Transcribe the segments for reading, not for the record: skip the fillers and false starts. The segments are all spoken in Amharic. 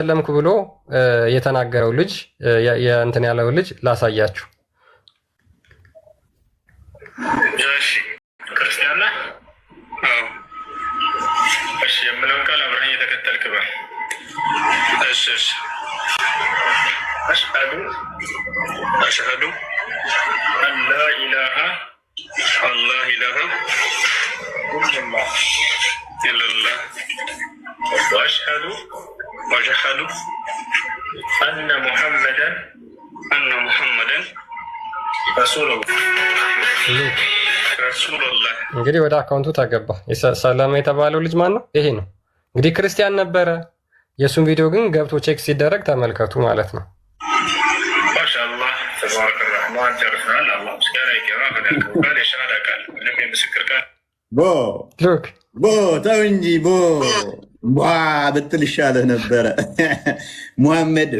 ሰለምኩ ብሎ የተናገረው ልጅ የእንትን ያለው ልጅ ላሳያችሁ። እሺ ክርስቲያን ነህ? አዎ። እሺ የምለውን ቃል አብረን እየተከተልክ በል። እሺ እሺ። አሽሀዱ አላ ኢላሃ ኢለላህ ወአሽሀዱ አነ ሙሐመደን ረሱሉላህ። እንግዲህ ወደ አካውንቱ ተገባ። ሰለማ የተባለው ልጅ ማን ነው? ይሄ ነው እንግዲህ ክርስቲያን ነበረ። የእሱን ቪዲዮ ግን ገብቶ ቼክ ሲደረግ ተመልከቱ ማለት ነው። ማሻአላህ ተባረከ ረህማን። ጨርሰናል። አላህ ምስጋና ይገባ። ከዳልከው የሸሃዳ ቃል ምንም የምስክር ቃል ተው እንጂ ብትል ይሻልህ ነበረ። ሙሐመድ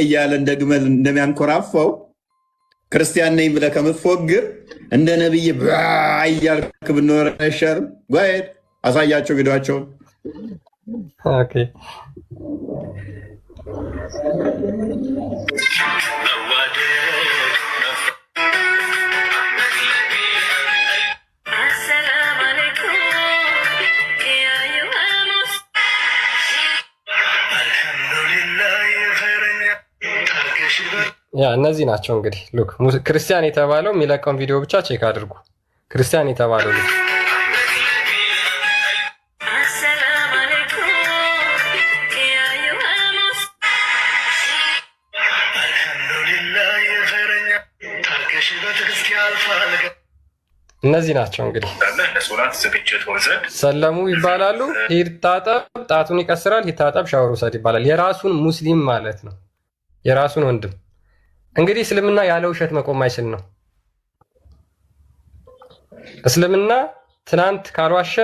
እያለ እንደ ግመል እንደሚያንኮራፋው ክርስቲያን ነኝ ብለህ ከምትፎግር እንደ ነብይ እያልክ ብንኖር አይሻልም? ጓሄድ አሳያቸው ቪዲዮቸውን። ያ እነዚህ ናቸው እንግዲህ ሉክ ክርስቲያን የተባለው የሚለቀውን ቪዲዮ ብቻ ቼክ አድርጉ። ክርስቲያን የተባለው ልጅ እነዚህ ናቸው እንግዲህ ሰለሙ ይባላሉ። ሂድ ታጠብ፣ ጣቱን ይቀስራል። ሂድ ታጠብ፣ ሻወር ውሰድ ይባላል። የራሱን ሙስሊም ማለት ነው፣ የራሱን ወንድም። እንግዲህ እስልምና ያለ ውሸት መቆም አይችል ነው። እስልምና ትናንት ካልዋሸ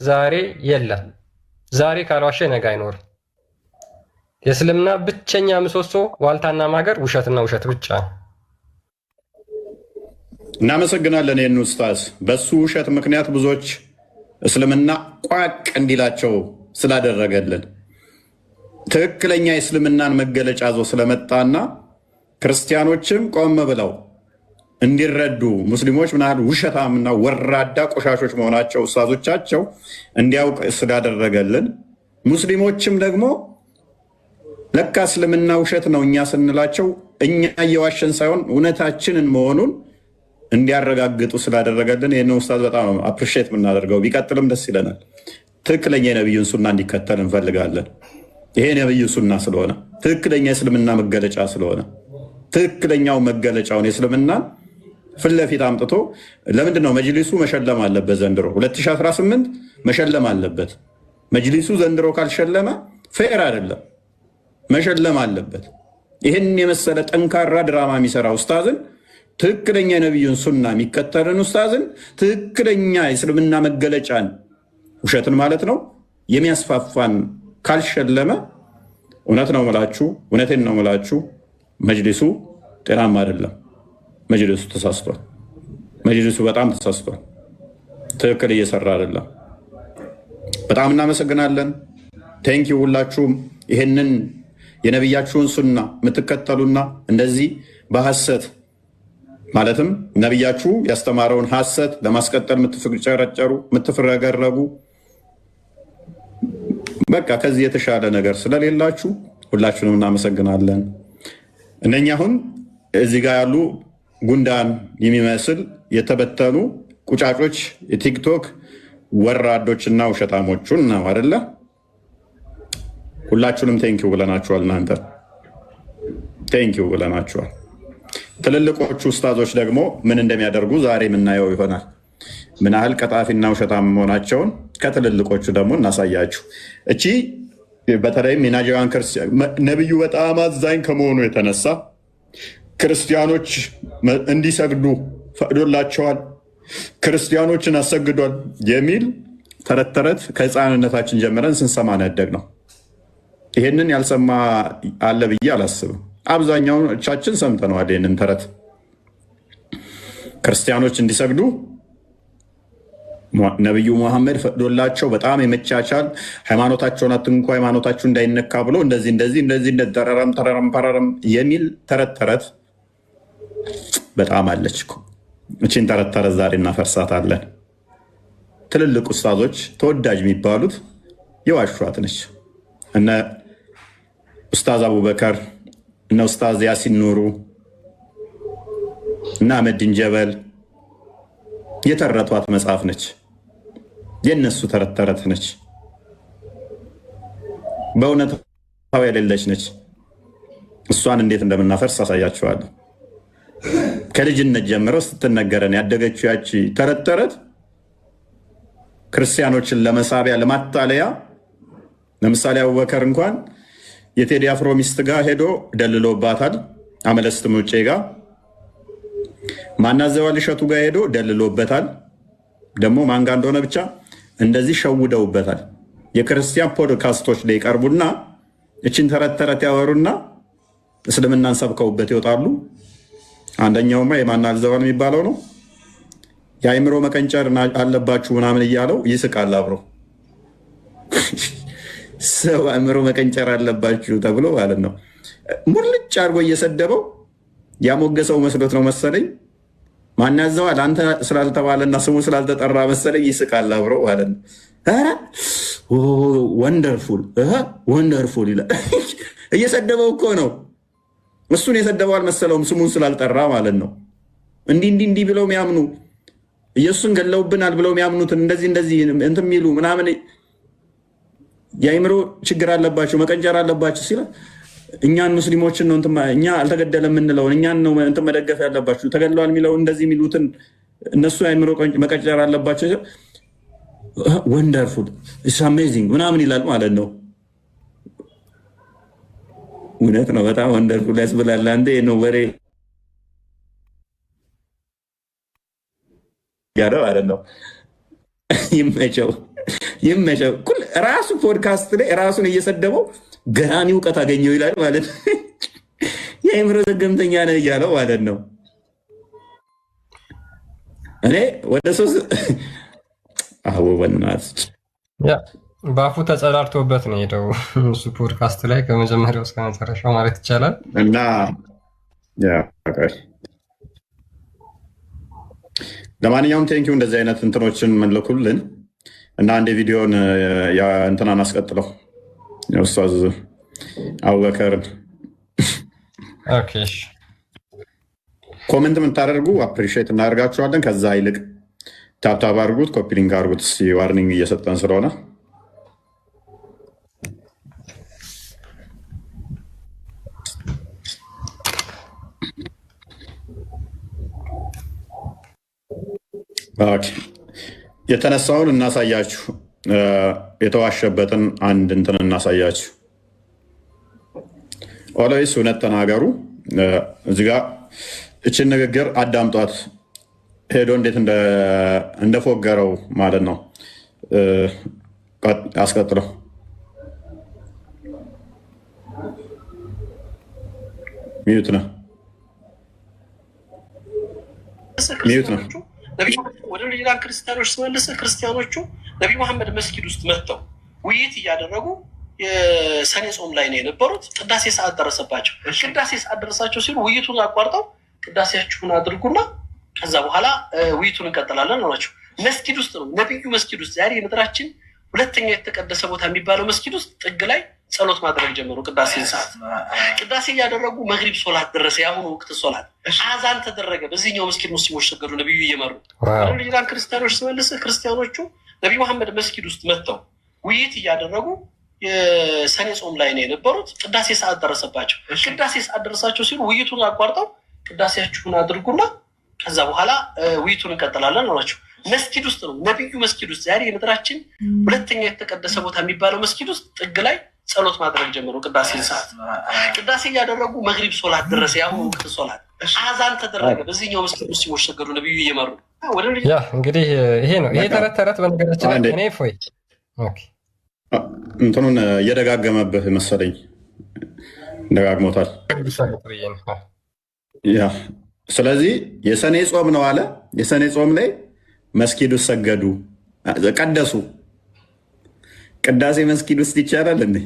ዛሬ የለም፣ ዛሬ ካልዋሸ ነገ አይኖርም። የእስልምና ብቸኛ ምሰሶ ዋልታና ማገር ውሸትና ውሸት ብቻ ነው። እናመሰግናለን ይህን ኡስታዝ። በሱ ውሸት ምክንያት ብዙዎች እስልምና ቋቅ እንዲላቸው ስላደረገልን ትክክለኛ የእስልምናን መገለጫ ዞ ስለመጣና ክርስቲያኖችም ቆም ብለው እንዲረዱ ሙስሊሞች ምን ያህል ውሸታምና ወራዳ ቆሻሾች መሆናቸው ኡስታዞቻቸው እንዲያውቅ ስላደረገልን ሙስሊሞችም ደግሞ ለካ እስልምና ውሸት ነው እኛ ስንላቸው እኛ እየዋሸን ሳይሆን እውነታችንን መሆኑን እንዲያረጋግጡ ስላደረገልን ይህን ኡስታዝ በጣም አፕሪሼት የምናደርገው። ቢቀጥልም ደስ ይለናል። ትክክለኛ የነቢዩን ሱና እንዲከተል እንፈልጋለን። ይሄ የነቢዩ ሱና ስለሆነ ትክክለኛ የእስልምና መገለጫ ስለሆነ ትክክለኛው መገለጫውን የእስልምናን ፊት ለፊት አምጥቶ ለምንድን ነው መጅሊሱ መሸለም አለበት? ዘንድሮ 2018 መሸለም አለበት። መጅሊሱ ዘንድሮ ካልሸለመ ፌር አይደለም፣ መሸለም አለበት። ይህን የመሰለ ጠንካራ ድራማ የሚሰራ ኡስታዝን ትክክለኛ የነቢዩን ሱና የሚከተልን ኡስታዝን ትክክለኛ የእስልምና መገለጫን ውሸትን ማለት ነው የሚያስፋፋን ካልሸለመ እውነት ነው ምላችሁ፣ እውነቴን ነው ምላችሁ፣ መጅሊሱ ጤናማ አይደለም። መጅሊሱ ተሳስቷል። መጅሊሱ በጣም ተሳስቷል። ትክክል እየሰራ አይደለም። በጣም እናመሰግናለን። ቴንኪው ሁላችሁም ይህንን የነቢያችሁን ሱና የምትከተሉና እንደዚህ በሐሰት ማለትም ነቢያችሁ ያስተማረውን ሐሰት ለማስቀጠል የምትፍጨረጨሩ የምትፍረገረጉ በቃ ከዚህ የተሻለ ነገር ስለሌላችሁ ሁላችሁንም እናመሰግናለን። እነኛ አሁን እዚህ ጋር ያሉ ጉንዳን የሚመስል የተበተኑ ቁጫጮች የቲክቶክ ወራዶችና ውሸታሞቹን ነው አይደለ? ሁላችሁንም ቴንኪው ብለናችኋል። እናንተ ቴንኪው ብለናችኋል። ትልልቆቹ ኡስታዞች ደግሞ ምን እንደሚያደርጉ ዛሬ የምናየው ይሆናል። ምን ያህል ቀጣፊና ውሸታም መሆናቸውን ከትልልቆቹ ደግሞ እናሳያችሁ። እቺ በተለይም የናይጄሪያን ነቢዩ በጣም አዛኝ ከመሆኑ የተነሳ ክርስቲያኖች እንዲሰግዱ ፈቅዶላቸዋል፣ ክርስቲያኖችን አሰግዷል የሚል ተረት ተረት ከህፃንነታችን ጀምረን ስንሰማ ነው ያደግነው። ይሄንን ያልሰማ አለ ብዬ አላስብም። አብዛኛዎቻችን ሰምተነዋል ይህንን ተረት። ክርስቲያኖች እንዲሰግዱ ነቢዩ ሙሐመድ ፈቅዶላቸው በጣም የመቻቻል ሃይማኖታቸውን አትንኩ ሃይማኖታችሁ እንዳይነካ ብሎ እንደዚህ ተረረም ተረረም ፐረረም የሚል ተረት ተረት በጣም አለች እኮ። እቺን ተረት ተረት ዛሬ እናፈርሳታለን። ትልልቅ ኡስታዞች ተወዳጅ የሚባሉት የዋሿት ነች። እነ ኡስታዝ አቡበከር እነ ኡስታዝ ያሲን ኑሩ እና አህመዲን ጀበል የተረቷት መጽሐፍ ነች። የነሱ ተረት ተረት ነች። በእውነት የሌለች ነች። እሷን እንዴት እንደምናፈርስ አሳያችኋለሁ። ከልጅነት ጀምረው ስትነገረን ያደገችው ያቺ ተረት ተረት ክርስቲያኖችን ለመሳቢያ ለማታለያ። ለምሳሌ አቡበከር እንኳን የቴዲ አፍሮ ሚስት ጋር ሄዶ ደልሎባታል። አመለስትም ውጭ ጋር ማናዘዋል እሸቱ ጋር ሄዶ ደልሎበታል። ደግሞ ማንጋ እንደሆነ ብቻ እንደዚህ ሸውደውበታል። የክርስቲያን ፖድካስቶች ላይ ይቀርቡና እችን ተረት ተረት ያወሩና እስልምናን ሰብከውበት ይወጣሉ። አንደኛውማ የማናዘዋል የሚባለው ነው። የአይምሮ መቀንጨር አለባችሁ ምናምን እያለው ይስቃል አብሮ። ሰው አእምሮ መቀንጨር አለባችሁ ተብሎ ማለት ነው ሙልጭ አድርጎ እየሰደበው ያሞገሰው መስሎት ነው መሰለኝ። ማናዘዋል አንተ ስላልተባለና ስሙ ስላልተጠራ መሰለኝ ይስቃል አብሮ ማለት ነው። ኧረ ወንደርፉል ወንደርፉል ይላል። እየሰደበው እኮ ነው። እሱን የሰደበው አልመሰለውም ስሙን ስላልጠራ ማለት ነው። እንዲህ ብለው የሚያምኑ ኢየሱስን ገለውብናል ብለው የሚያምኑትን እንደዚህ እንትን የሚሉ ምናምን የአይምሮ ችግር አለባቸው መቀንጨር አለባቸው ሲል እኛን ሙስሊሞችን ነው እኛ አልተገደለም የምንለውን እኛን ነው እንትን መደገፍ ያለባችሁ ተገድለዋል የሚለው እንደዚህ የሚሉትን እነሱ የአይምሮ መቀንጨር አለባቸው። ወንደርፉል ኢትስ አሜዚንግ ምናምን ይላል ማለት ነው። እውነት ነው። በጣም ወንደርፉል ያስብላል። አንዴ ነው ወሬ ያለው አይደለም። ይመቸው ራሱ ፖድካስት ላይ ራሱን እየሰደበው ገራሚ እውቀት አገኘው ይላል ማለት ነው። የአእምሮ ዘገምተኛ ነህ እያለው ማለት ነው። እኔ ወደ ሶስት በናት በአፉ ተጸዳርቶበት ነው ሄደው እሱ ፖድካስት ላይ ከመጀመሪያው እስከ መጨረሻው ማለት ይቻላል። እና ለማንኛውም ቴንኪው እንደዚህ አይነት እንትኖችን መለኩልን እና አንድ ቪዲዮን እንትናን አስቀጥለው ኡስታዝ አቡበከርን ኮመንት የምታደርጉ አፕሪሺየት እናደርጋችኋለን። ከዛ ይልቅ ታብታብ አድርጉት፣ ኮፒ ሊንክ አድርጉት። ዋርኒንግ እየሰጠን ስለሆነ የተነሳውን እናሳያችሁ። የተዋሸበትን አንድ እንትን እናሳያችሁ። ኦልዌይስ እውነት ተናገሩ። እዚህ ጋ እችን ንግግር አዳምጧት። ሄዶ እንዴት እንደፎገረው ማለት ነው። አስቀጥለው ሚዩት ነው ወደ ሌላ ክርስቲያኖች ስመልስ ክርስቲያኖቹ ነቢ መሐመድ መስጊድ ውስጥ መጥተው ውይይት እያደረጉ የሰኔ ጾም ላይ ነው የነበሩት። ቅዳሴ ሰዓት ደረሰባቸው። ቅዳሴ ሰዓት ደረሳቸው ሲሉ ውይይቱን አቋርጠው ቅዳሴያችሁን አድርጉና ከዛ በኋላ ውይይቱን እንቀጥላለን አሏቸው። መስጊድ ውስጥ ነው፣ ነቢዩ መስጊድ ውስጥ። ዛሬ የምድራችን ሁለተኛ የተቀደሰ ቦታ የሚባለው መስጊድ ውስጥ ጥግ ላይ ጸሎት ማድረግ ጀመሩ። ቅዳሴን ሰዓት ቅዳሴ እያደረጉ መግሪብ ሶላት ደረሰ። የአሁኑ ወቅት ሶላት አዛን ተደረገ። በዚህኛው መስጊድ ሙስሊሞች ሰገዱ፣ ነቢዩ እየመሩ። ሌላን ክርስቲያኖች ስመልስ ክርስቲያኖቹ ነቢ መሐመድ መስጊድ ውስጥ መጥተው ውይይት እያደረጉ የሰኔ ጾም ላይ ነው የነበሩት። ቅዳሴ ሰዓት ደረሰባቸው። ቅዳሴ ሰዓት ደረሳቸው ሲሉ ውይይቱን አቋርጠው ቅዳሴያችሁን አድርጉና ከዛ በኋላ ውይይቱን እንቀጥላለን አሏቸው። መስጊድ ውስጥ ነው፣ ነቢዩ መስጊድ ውስጥ። ዛሬ የምድራችን ሁለተኛ የተቀደሰ ቦታ የሚባለው መስጊድ ውስጥ ጥግ ላይ ጸሎት ማድረግ ጀመሩ። ቅዳሴን ሰዓት ቅዳሴ እያደረጉ መግሪብ ሶላት ደረሰ። የአሁኑ ወቅት ሶላት አዛን ተደረገ። በዚህኛው መስጊድ ሙስሊሞች ሰገዱ፣ ነቢዩ እየመሩ። እንግዲህ ይሄ ነው ይሄ ተረት ተረት። በነገራችን ላይ እኔ ፎይ እንትኑን እየደጋገመብህ መሰለኝ፣ ደጋግሞታል። ያ ስለዚህ የሰኔ ጾም ነው አለ። የሰኔ ጾም ላይ መስጊዱ ሰገዱ ቀደሱ። ቅዳሴ መስጊድ ውስጥ ይቻላል እንዴ?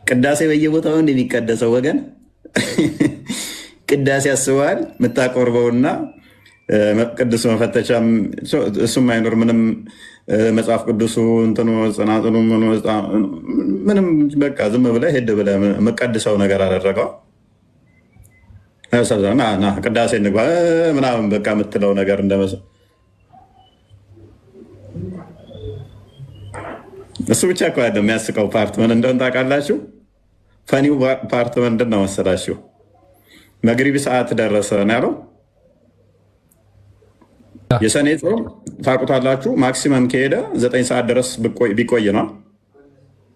ቅዳሴ በየቦታው እንደሚቀደሰው ወገን ቅዳሴ ያስበዋል የምታቆርበውና ቅዱስ መፈተቻም እሱም አይኖር ምንም መጽሐፍ ቅዱሱ እንትኑ ጽናጽኑ ምንም በቃ ዝም ብለህ ሄድ ብለህ የምቀድሰው ነገር አደረገው። ቅዳሴ እንግባ ምናምን በቃ የምትለው ነገር እንደመሰ እሱ ብቻ እኮ አይደለም የሚያስቀው ፓርት ምን እንደሆነ ታውቃላችሁ? ፈኒው ፓርት ምንድን ነው መሰላችሁ? መግሪብ ሰዓት ደረሰ ነው ያለው። የሰኔ ጾም ታውቁታላችሁ። ማክሲመም ከሄደ 9 ሰዓት ድረስ ቢቆይ ነው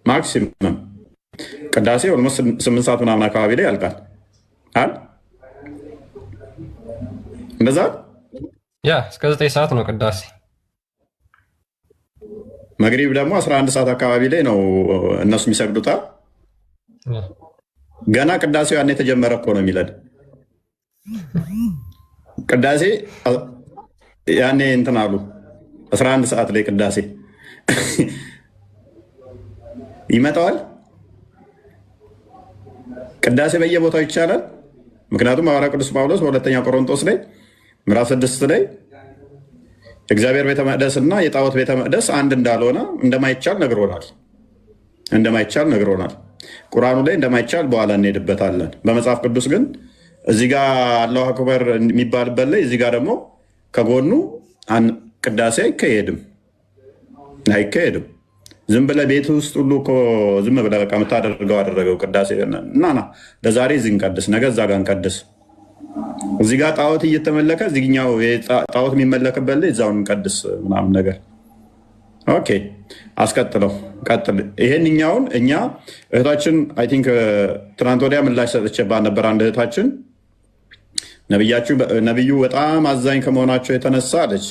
ማክሲመም። ቅዳሴ ኦልሞስት 8 ሰዓት ምናምን አካባቢ ላይ ያልቃል አይደል? እንደዛ ያ እስከ 9 ሰዓት ነው ቅዳሴ። መግሪብ ደግሞ 11 ሰዓት አካባቢ ላይ ነው እነሱ የሚሰግዱታ። ገና ቅዳሴው ያን የተጀመረ እኮ ነው የሚለን። ቅዳሴ ያኔ እንትን አሉ 11 ሰዓት ላይ ቅዳሴ ይመጣዋል። ቅዳሴ በየቦታው ይቻላል። ምክንያቱም ሐዋርያው ቅዱስ ጳውሎስ በሁለተኛ ቆሮንቶስ ላይ ምዕራፍ 6 ላይ እግዚአብሔር ቤተ መቅደስ እና የጣዖት ቤተ መቅደስ አንድ እንዳልሆነ እንደማይቻል ነግሮናል። ቁርአኑ ላይ እንደማይቻል በኋላ እንሄድበታለን። በመጽሐፍ ቅዱስ ግን እዚህ ጋር አላሁ አክበር የሚባልበት ላይ እዚህ ጋር ደግሞ ከጎኑ ቅዳሴ አይካሄድም። ዝም ብለህ ቤት ውስጥ ሁሉ እኮ ዝም ብለህ በቃ የምታደርገው አደረገው ቅዳሴ እና ለዛሬ እዚህ እንቀድስ፣ ነገ እዛ ጋር እንቀድስ። እዚህ ጋር ጣዖት እየተመለከ እዚህኛው ጣዖት የሚመለክበት ላይ እዛውን እንቀድስ ምናምን ነገር። ኦኬ አስቀጥለው ቀጥል። ይሄንኛውን እኛ እህታችን አይ ቲንክ ትናንት ወዲያ ምላሽ ሰጥቼባት ነበር። አንድ እህታችን ነቢዩ በጣም አዛኝ ከመሆናቸው የተነሳ አለች።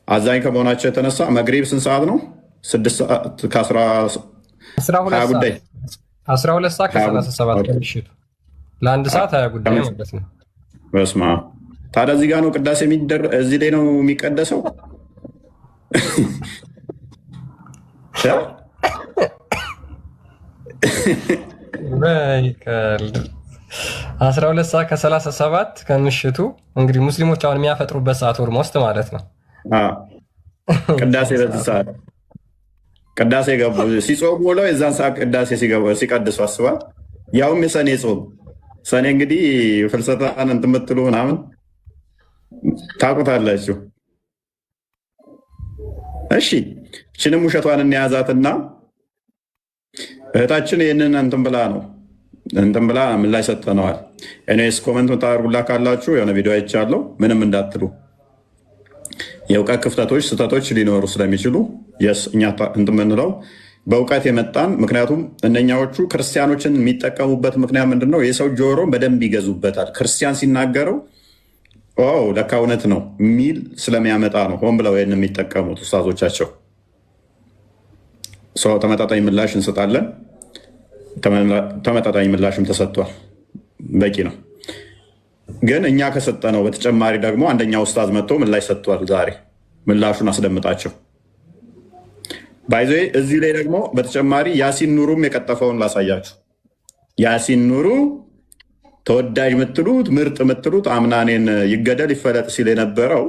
አዛኝ ከመሆናቸው የተነሳ መግሪብ ስንት ሰዓት ነው? 6 ሰዓት ከ12 ጉዳይ 12 ሰዓት ከ37 ከምሽቱ ለአንድ ሰዓት 20 ጉዳይ ማለት ነው። በስመ አብ። ታዲያ እዚህ ጋር ነው ቅዳሴ እዚህ ላይ ነው የሚቀደሰው? 12 ሰዓት ከ37 ከምሽቱ እንግዲህ ሙስሊሞች አሁን የሚያፈጥሩበት ሰዓት ኦልሞስት ማለት ነው። ቅዳሴ በዚህ ሰዓት ቅዳሴ ገቡ ሲጾሙ ብለው የዛን ሰዓት ቅዳሴ ሲቀድሱ አስባል። ያውም የሰኔ ጾም ሰኔ እንግዲህ ፍልሰታን እንትን የምትሉ ምናምን ታውቁታላችሁ። እሺ እችንም ውሸቷን እንያዛትና እህታችን ይህንን እንትን ብላ ምላሽ ሰጥተነዋል። እኔስ ኮመንቱን ታደርጉላ ካላችሁ የሆነ ቪዲዮ አይቻለሁ። ምንም እንዳትሉ የእውቀት ክፍተቶች ስህተቶች ሊኖሩ ስለሚችሉ እኛ እንትን የምንለው በእውቀት የመጣን ምክንያቱም እነኛዎቹ ክርስቲያኖችን የሚጠቀሙበት ምክንያት ምንድን ነው? የሰው ጆሮን በደንብ ይገዙበታል። ክርስቲያን ሲናገረው ለካ እውነት ነው የሚል ስለሚያመጣ ነው ሆን ብለው ይህን የሚጠቀሙት ኡስታዞቻቸው። ተመጣጣኝ ምላሽ እንሰጣለን። ተመጣጣኝ ምላሽም ተሰጥቷል። በቂ ነው። ግን እኛ ከሰጠነው በተጨማሪ ደግሞ አንደኛ ኡስታዝ መጥቶ ምላሽ ሰጥቷል። ዛሬ ምላሹን አስደምጣቸው። ባይዘ እዚህ ላይ ደግሞ በተጨማሪ ያሲን ኑሩም የቀጠፈውን ላሳያችሁ። ያሲን ኑሩ ተወዳጅ ምትሉት ምርጥ ምትሉት አምናኔን ይገደል ይፈለጥ ሲል የነበረው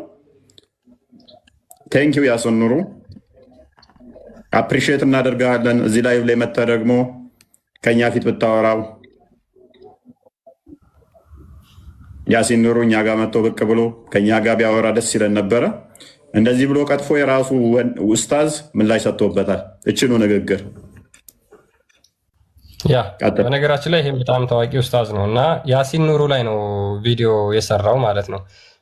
ቴንኪው ያሲን ኑሩ አፕሪሺየት እናደርጋለን። እዚህ ላይ መተ ደግሞ ከኛ ፊት ብታወራው ያሲን ኑሩ እኛ ጋር መጥቶ ብቅ ብሎ ከኛ ጋር ቢያወራ ደስ ይለን ነበረ። እንደዚህ ብሎ ቀጥፎ የራሱ ኡስታዝ ምላሽ ሰጥቶበታል። እችኑ ንግግር በነገራችን ላይ ይህም በጣም ታዋቂ ኡስታዝ ነው እና ያሲን ኑሩ ላይ ነው ቪዲዮ የሰራው ማለት ነው።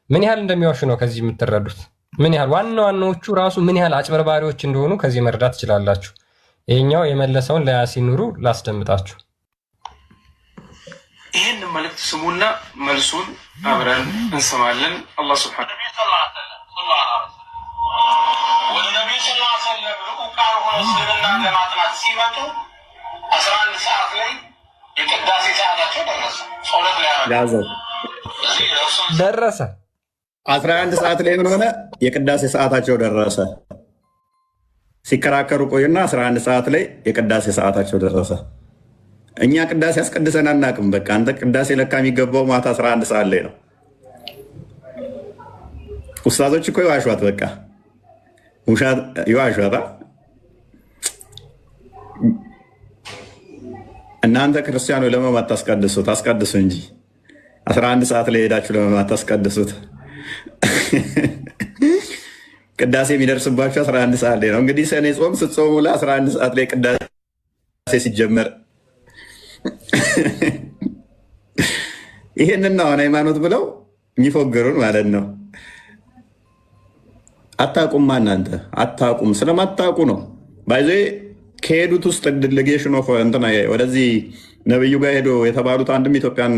ምን ያህል እንደሚዋሹ ነው ከዚህ የምትረዱት። ምን ያህል ዋናዎቹ ራሱ ምን ያህል አጭበርባሪዎች እንደሆኑ ከዚህ መረዳት ትችላላችሁ። ይሄኛው የመለሰውን ለያሲን ኑሩ ላስደምጣችሁ። ይህን መልእክት ስሙና መልሱን አብረን እንሰማለን። አላህ ሱብሓነሁ ወደ ነቢዩ ሰለላሁ ዐለይሂ ወሰለም ልዑካን ሆነው እስልምናን ለማጥናት ሲመጡ 11 ሰዓት ላይ የቅዳሴ ሰዓታቸው ደረሰ። ጸሎት ላይ ደረሰ 11 ሰዓት ላይ ምን ሆነ? የቅዳሴ ሰዓታቸው ደረሰ። ሲከራከሩ ቆዩና 11 ሰዓት ላይ የቅዳሴ ሰዓታቸው ደረሰ። እኛ ቅዳሴ አስቀድሰን አናውቅም። በቃ አንተ ቅዳሴ ለካ የሚገባው ማታ 11 ሰዓት ላይ ነው። ኡስታዞች እኮ ይዋሿት፣ በቃ ይዋሿታ። እናንተ ክርስቲያኖ ለምን አታስቀድሱት? አስቀድሱ እንጂ 11 ሰዓት ላይ ሄዳችሁ ለምን አታስቀድሱት? ቅዳሴ የሚደርስባቸው 11 ሰዓት ላይ ነው። እንግዲህ ሰኔ ጾም ስትጾሙ ለ11 ሰዓት ላይ ቅዳሴ ሲጀመር ይህንን ነው ሃይማኖት ብለው የሚፎግሩን ማለት ነው። አታቁም፣ እናንተ አታቁም። ስለማታቁ ነው ባይዘ ከሄዱት ውስጥ ዴሌጌሽን ኦፍ እንትና ወደዚህ ነብዩ ጋር ሄዶ የተባሉት አንድም ኢትዮጵያን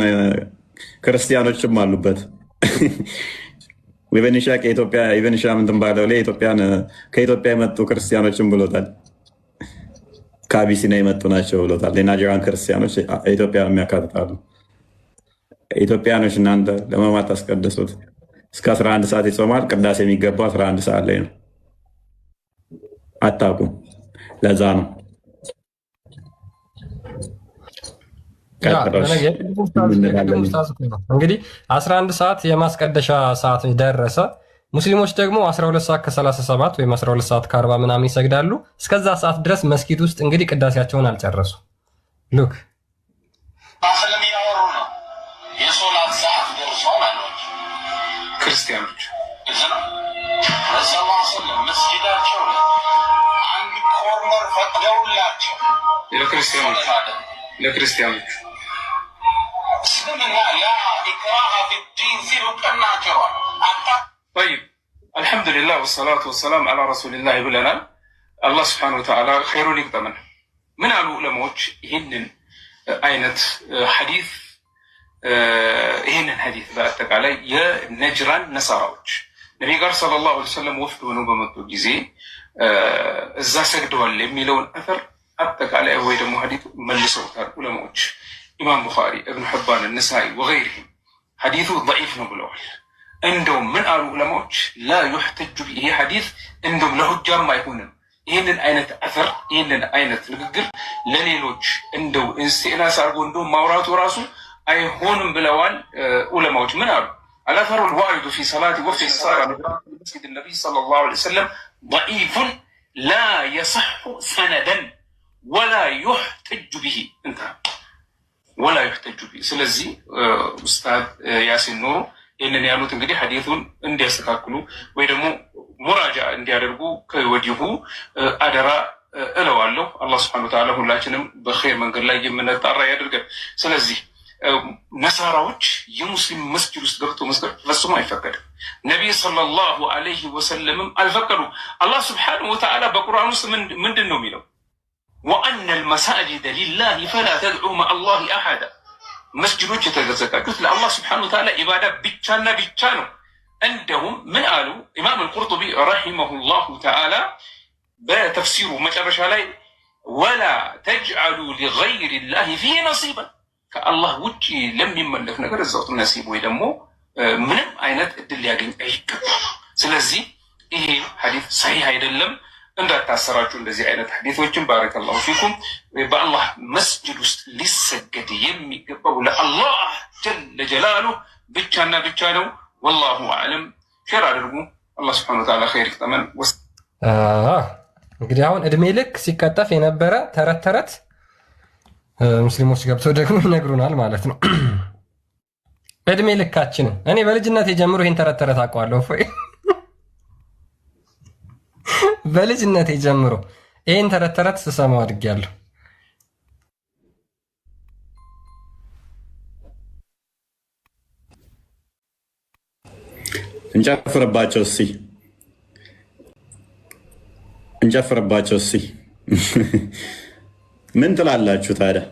ክርስቲያኖችም አሉበት። ኢቨንሻ ከኢትዮጵያ ኢቨንሻ ምንትን ባለው ላይ ከኢትዮጵያ የመጡ ክርስቲያኖችም ብሎታል። ከአቢሲና የመጡ ናቸው ብሎታል። የናይጄሪያን ክርስቲያኖች ኢትዮጵያ የሚያካትታሉ። ኢትዮጵያኖች እናንተ ለመማት አስቀድሱት። እስከ 11 ሰዓት ይጾማል። ቅዳሴ የሚገባው 11 ሰዓት ላይ ነው። አታውቁም። ለዛ ነው እንግዲህ 11 ሰዓት የማስቀደሻ ሰዓት ደረሰ። ሙስሊሞች ደግሞ 12 ሰዓት ከ37 ወይም 12 ሰዓት ከ40 ምናምን ይሰግዳሉ። እስከዛ ሰዓት ድረስ መስጊድ ውስጥ እንግዲህ ቅዳሴያቸውን አልጨረሱ። ሉክ ስለሚያወሩ ነው። የሶላት ሰዓት ደርሶ ማለት ክርስቲያኖች መስጊዳቸው አንድ ኮርነር ፈቅደውላቸው ለክርስቲያኖች እስልምና ላ ኢክራሃ ፊዲን ሲሉ ቀናቸዋል። طيب الحمد لله والصلاة والسلام على رسول الله ብለናል። አላህ ስብሐነሁ ወተዓላ ኸይሩን ይግጠመን። ምን አሉ ዑለማዎች ይህንን አይነት ሐዲስ በአጠቃላይ የነጅራን ነሳራዎች ነቢይ ጋር ሰለላሁ ዐለይሂ ወሰለም ወፍድ ሆነው በመጡ ጊዜ እዛ ሰግደዋል የሚለውን አተር አጠቃላይ ወይ ደግሞ ሐዲስ መልሰውታል ዑለማዎች። ኢማም ቡኻሪ፣ እብኑ ሕባን፣ ነሳኢ ወገይሪሂም ሐዲሱ ضعيف ነው ብለዋል። እንደውም ምን አሉ ዑለማዎች ላ ዩሕተጁ ይሄ ሐዲስ እንደውም ለሁጃም አይሆንም። ይህንን አይነት አተር ይህንን አይነት ንግግር ለሌሎች እንደው ኢስቲእናስ አድርጎ እንደው ማውራቱ ራሱ አይሆንም ብለዋል ዑለማዎች። ምን አሉ? አልአተሩ ልዋሪዱ ፊ ሰላት ወፊ ሰራ መስጊድ ነቢይ ሰለላሁ ዐለይሂ ወሰለም ضعيف ላ የሰሑ ሰነደን ወላ ዩሕተጁ ብሂ እንተሃ ወላ ዩሕተጁ ብሂ። ስለዚህ ኡስታዝ ያሲን ኑሩ ይህንን ያሉት እንግዲህ ሐዲሱን እንዲያስተካክሉ ወይ ደግሞ ሙራጃ እንዲያደርጉ ከወዲሁ አደራ እለዋለሁ። አላህ ስብሐነሁ ወተዓላ ሁላችንም በኸይር መንገድ ላይ የምንጣራ ያደርገን። ስለዚህ ነሳራዎች የሙስሊም መስጂድ ውስጥ ገብቶ መስገድ ፈጽሞ አይፈቀድም። ነቢይ ሰለላሁ ዐለይሂ ወሰለምም አልፈቀዱም። አላህ ስብሐነሁ ወተዓላ በቁርአን ውስጥ ምንድን ነው የሚለው? ወአነ ልመሳጅደ ሊላሂ ፈላ ተድዑ መዐላሂ አሐዳ። መስጅዶች የተዘጋጁት ለአላህ ስብሐነሁ ወተዓላ ኢባዳ ብቻና ብቻ ነው። እንደውም ምን አሉ ኢማም አልቁርጡቢ ረሒመሁላሁ ተዓላ በተፍሲሩ መጨረሻ ላይ ወላ ተጅዐሉ ሊገይሪላሂ ፊሂ ነሲበን፣ ከአላህ ውጭ ለሚመለክ ነገር እዛው ነሲብ ወይ ደግሞ ምንም አይነት እድል ሊያገኝ አይገባም። ስለዚህ ይሄ ሐዲስ ሰሒህ አይደለም። እንዳታሰራችሁ እንደዚህ አይነት ሐዲሶችን። ባረከላሁ ፊኩም። በአላህ መስጅድ ውስጥ ሊሰገድ የሚገባው ለአላህ ጀለ ጀላሉ ብቻና ብቻ ነው። ወላሁ አዕለም። ሼር አድርጉ። አላህ ስብሐነሁ ወተዓላ ኸይር ይቅጠመን። እንግዲህ አሁን እድሜ ልክ ሲቀጠፍ የነበረ ተረት ተረት ሙስሊሞች ገብተው ደግሞ ይነግሩናል ማለት ነው። እድሜ ልካችንን እኔ በልጅነት የጀምሮ ይህን ተረት ተረት አውቀዋለሁ። በልጅነት ጀምሮ ይህን ተረት ተረት ስሰማው አድጌያለሁ። እንጨፍርባቸው እስኪ ምን ትላላችሁ ታዲያ?